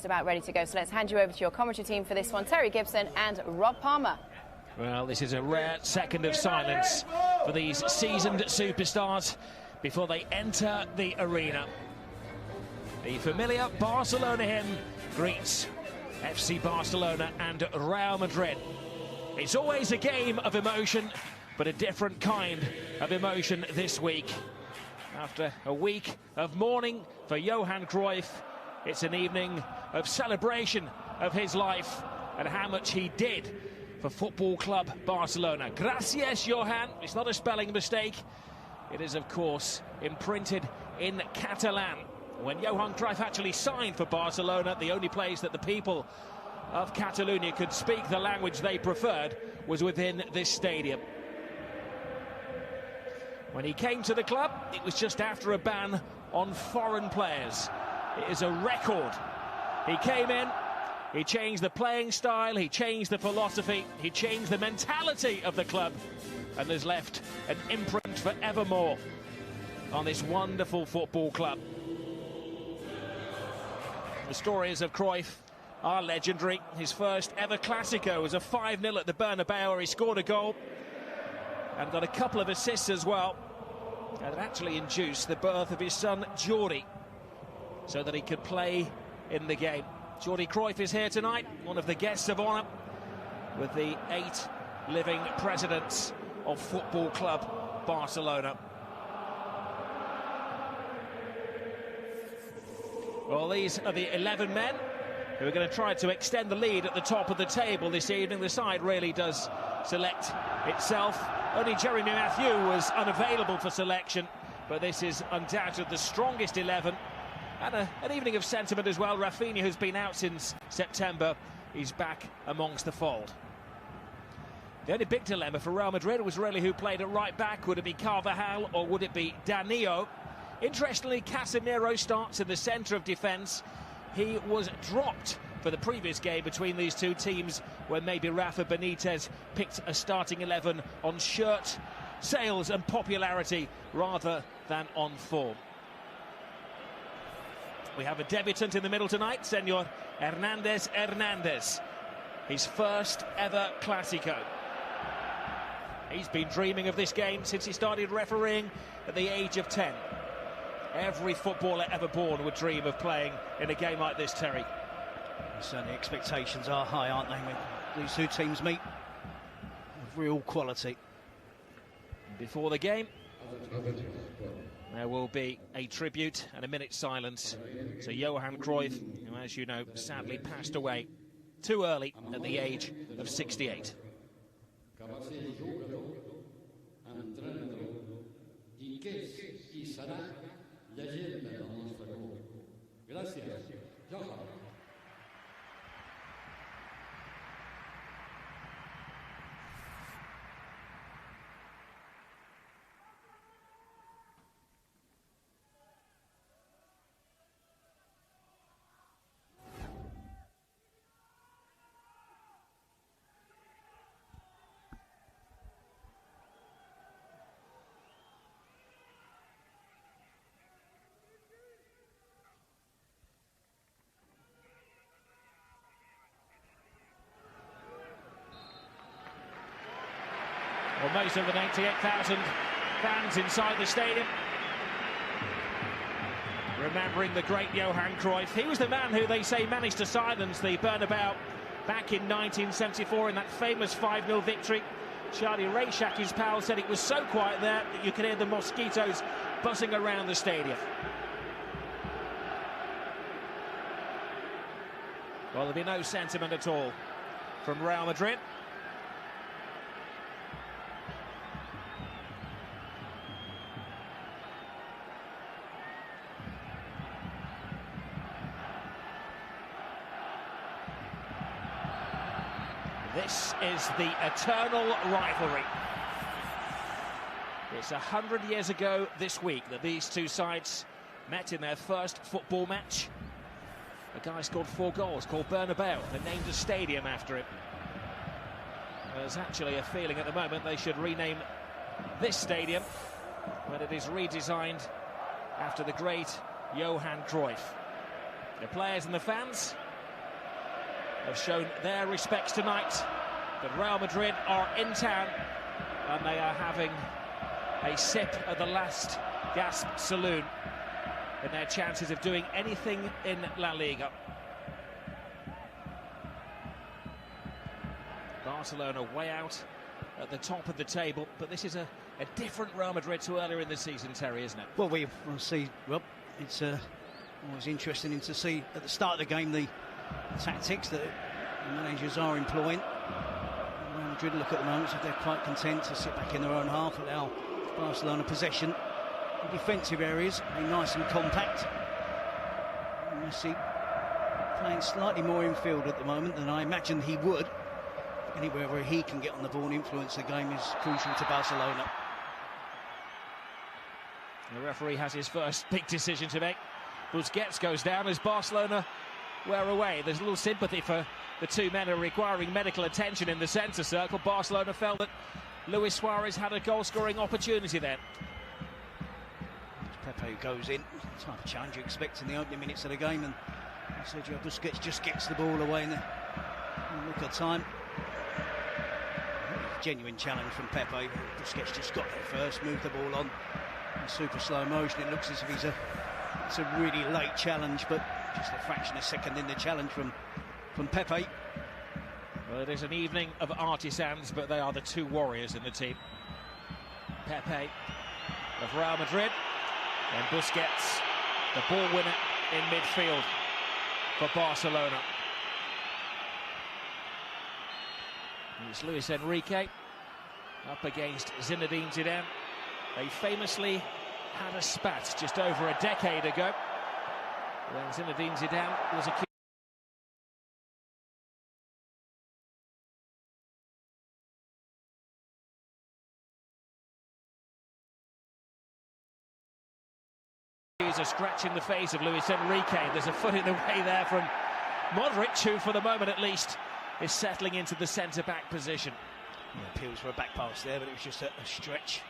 About ready to go, so let's hand you over to your commentary team for this one, Terry Gibson and Rob Palmer. Well, this is a rare second of silence for these seasoned superstars before they enter the arena. The familiar Barcelona hymn greets FC Barcelona and Real Madrid. It's always a game of emotion, but a different kind of emotion this week. After a week of mourning for Johan Cruyff, it's an evening of celebration of his life and how much he did for Football Club Barcelona. Gracias, Johan. It's not a spelling mistake. It is, of course, imprinted in Catalan. When Johan Cruyff actually signed for Barcelona, the only place that the people of Catalonia could speak the language they preferred was within this stadium. When he came to the club, it was just after a ban on foreign players. It is a record. He came in, he changed the playing style, he changed the philosophy, he changed the mentality of the club, and has left an imprint forevermore on this wonderful football club. The stories of Cruyff are legendary. His first ever Clasico was a 5-0 at the Bernabeu, where he scored a goal and got a couple of assists as well. And it actually induced the birth of his son Jordi, so that he could play in the game. Jordi Cruyff is here tonight, one of the guests of honour, with the 8 living presidents of Football Club Barcelona. Well, these are the 11 men who are going to try to extend the lead at the top of the table this evening. The side really does select itself. Only Jeremy Mathieu was unavailable for selection, but this is undoubtedly the strongest 11. And an evening of sentiment as well. Rafinha, who's been out since September, is back amongst the fold. The only big dilemma for Real Madrid was really who played at right back. Would it be Carvajal or would it be Danilo? Interestingly, Casemiro starts in the centre of defence. He was dropped for the previous game between these two teams, when maybe Rafa Benitez picked a starting 11 on shirt sales and popularity rather than on form. We have a debutant in the middle tonight, Senor Hernandez. His first ever Clasico. He's been dreaming of this game since he started refereeing at the age of 10. Every footballer ever born would dream of playing in a game like this, Terry. Certainly expectations are high, aren't they, when these two teams meet with real quality. Before the game, there will be a tribute and a minute's silence to Johan Cruyff, who, as you know, sadly passed away too early at the age of 68. Well, most of the 98,000 fans inside the stadium remembering the great Johan Cruyff. He was the man who they say managed to silence the Bernabeu back in 1974 in that famous 5-0 victory. Charlie Rayshak, his pal, said it was so quiet there that you could hear the mosquitoes buzzing around the stadium. Well, there'll be no sentiment at all from Real Madrid. This is the eternal rivalry. It's 100 years ago this week that these two sides met in their first football match. A guy scored 4 goals, called Bernabeu. They named a stadium after him. There's actually a feeling at the moment they should rename this stadium when it is redesigned after the great Johan Cruyff. The players and the fans have shown their respects tonight. But Real Madrid are in town and they are having a sip at the last gasp saloon in their chances of doing anything in La Liga. Barcelona way out at the top of the table, but this is a different Real Madrid to earlier in the season, Terry, isn't it? Well, we'll see, Rob. It's always interesting to see at the start of the game the tactics that the managers are employing. Real Madrid look at the moment as if they're quite content to sit back in their own half, allow Barcelona possession. The defensive areas being nice and compact. And Messi playing slightly more in field at the moment than I imagined he would. Anywhere where he can get on the ball and influence the game is crucial to Barcelona. The referee has his first big decision to make. Busquets goes down as Barcelona wear away. There's a little sympathy for the two men who are requiring medical attention in the centre circle. Barcelona felt that Luis Suarez had a goal-scoring opportunity then. Pepe goes in, type of challenge you expect in the opening minutes of the game, and Sergio Busquets just gets the ball away in the look of time. Genuine challenge from Pepe. Busquets just got there first, moved the ball on in super slow motion. It looks as if it's a really late challenge, but just a fraction of a second in the challenge from Pepe. Well, it is an evening of artisans, but they are the two warriors in the team. Pepe of Real Madrid and Busquets, the ball winner in midfield for Barcelona. It's Luis Enrique up against Zinedine Zidane. They famously had a spat just over a decade ago when Zinedine Zidane was accused of scratching the face of Luis Enrique. There's a foot in the way there from Modric, who for the moment at least is settling into the centre-back position. Appeals for a back pass there, but it was just a stretch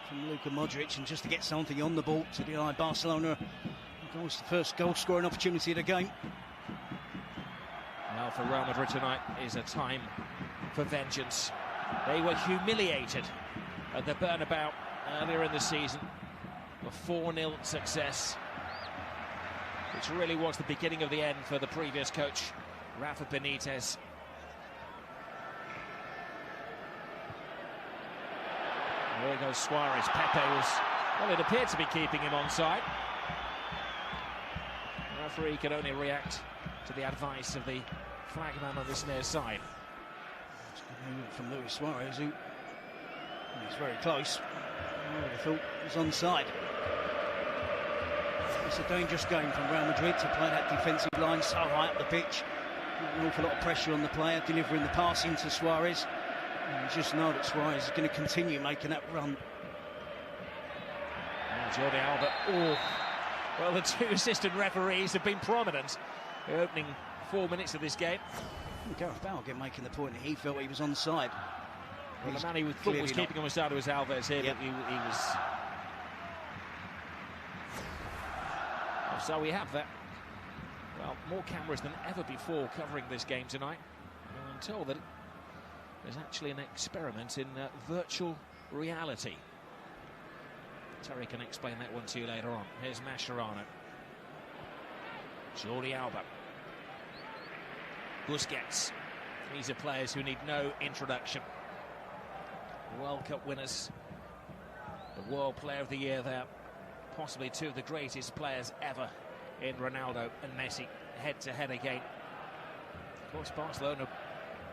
from Luka Modric, and just to get something on the ball to deny Barcelona the first goal-scoring opportunity of the game. Now for Real Madrid tonight is a time for vengeance. They were humiliated at the Bernabeu earlier in the season. A 4-0 success, which really was the beginning of the end for the previous coach, Rafa Benitez. There goes Suarez. Pepe was, well, it appeared to be keeping him onside. The referee can only react to the advice of the flagman on this near side. It's a good movement from Luis Suarez, who is very close. I would have thought he was onside. It's a dangerous game from Real Madrid to play that defensive line so high up the pitch. An awful lot of pressure on the player, delivering the pass into Suarez. And you just know that Suarez is going to continue making that run. And Jordi Alba. Oh, well, the two assistant referees have been prominent in the opening 4 minutes of this game. Gareth Bale again making the point that he felt he was onside. Well, the man he thought was keeping him onside was Alves here, yep. But he was. So we have that. Well, more cameras than ever before covering this game tonight. And I'm told that there's actually an experiment in virtual reality. Terry can explain that one to you later on. Here's Mascherano. Jordi Alba. Busquets. These are players who need no introduction. World Cup winners. The World Player of the Year there. Possibly two of the greatest players ever in Ronaldo and Messi, head-to-head again. Of course, Barcelona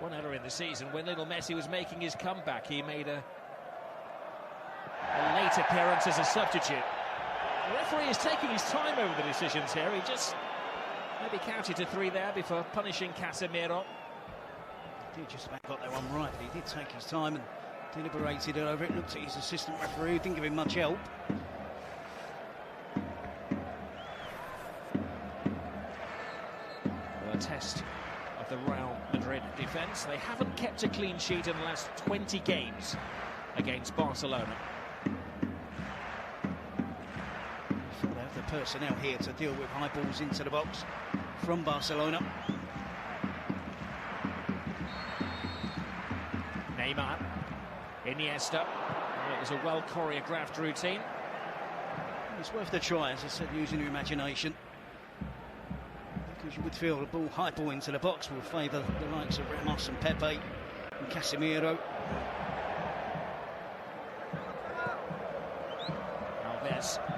won earlier in the season when little Messi was making his comeback. He made a late appearance as a substitute. The referee is taking his time over the decisions here. He just maybe counted to 3 there before punishing Casemiro. He just about got that one right, but he did take his time and deliberated over it. Looked at his assistant referee, didn't give him much help. Test of the Real Madrid defence. They haven't kept a clean sheet in the last 20 games against Barcelona. They have the personnel here to deal with high balls into the box from Barcelona. Neymar, Iniesta. It was a well-choreographed routine. It's worth the try, as I said, using your imagination. Because you would feel the high ball into the box will favour the likes of Ramos and Pepe and Casemiro. Alves.